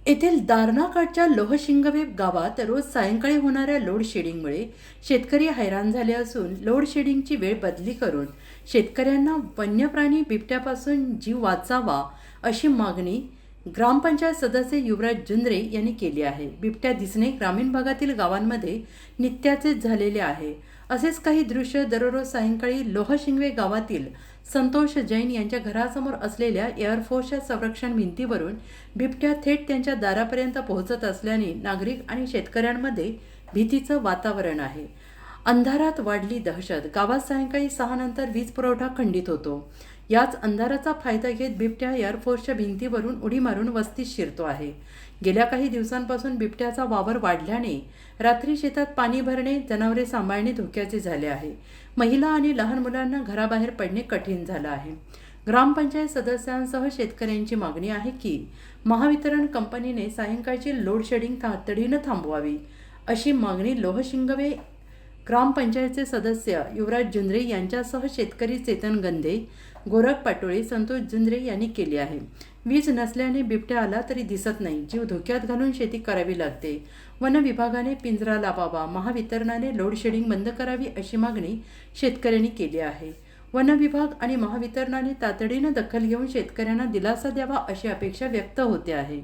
येथील दारणाकाठच्या लोहशिंगवे गावात रोज सायंकाळी होणाऱ्या लोड शेडिंगमुळे शेतकरी हैराण झाले असून लोड शेडिंगची वेळ बदली करून शेतकऱ्यांना वन्यप्राणी बिबट्यापासून जीव वाचावा अशी मागणी ग्रामपंचायत सदस्य युवराज जुंद्रे यांनी केली आहे. बिबट्या दिसणे ग्रामीण भागातील गावांमध्ये नित्याचेच झालेले आहे. असेच काही दृश्य दररोज सायंकाळी लोहशिंगवे गावातील संतोष जैन यांच्या घरासमोर असलेल्या एअरफोर्सच्या संरक्षण भिंतीवरून बिबट्या थेट त्यांच्या दारापर्यंत पोहोचत असल्याने नागरिक आणि शेतकऱ्यांमध्ये भीतीचं वातावरण आहे. अंधारात वाढली दहशत. गावात सायंकाळी 6 नंतर वीज पुरवठा खंडित होतो. याच अंधाराचा फायदा घेत बिबट्या एअरफोर्सच्या भिंतीवरून उडी मारून वस्तीत शिरतो आहे. गेल्या काही दिवसांपासून बिबट्याचा वावर वाढल्याने रात्री शेतात पाणी भरणे, जनावरे सांभाळणे धोक्याचे झाले आहे. महिला आणि लहान मुलांना घराबाहेर पडणे कठीण झालं आहे. ग्रामपंचायत सदस्यांसह शेतकऱ्यांची मागणी आहे की महावितरण कंपनीने सायंकाळची लोड शेडिंग तातडीनं थांबवावी, अशी मागणी लोहशिंगवे ग्रामपंचायतचे सदस्य युवराज जुंद्रे यांच्यासह शेतकरी चेतन गंधे, गोरख पाटोळे, संतोष जुंद्रे यांनी केली आहे. वीज नसल्याने बिबट्या आला तरी दिसत नाही. जीव धोक्यात घालून शेती करावी लागते. वन विभागाने पिंजरा लावावा, महावितरणाने लोड शेडिंग बंद करावी अशी मागणी शेतकऱ्यांनी केली आहे. वन विभाग आणि महावितरणाने तातडीनं दखल घेऊन शेतकऱ्यांना दिलासा द्यावा अशी अपेक्षा व्यक्त होते आहे.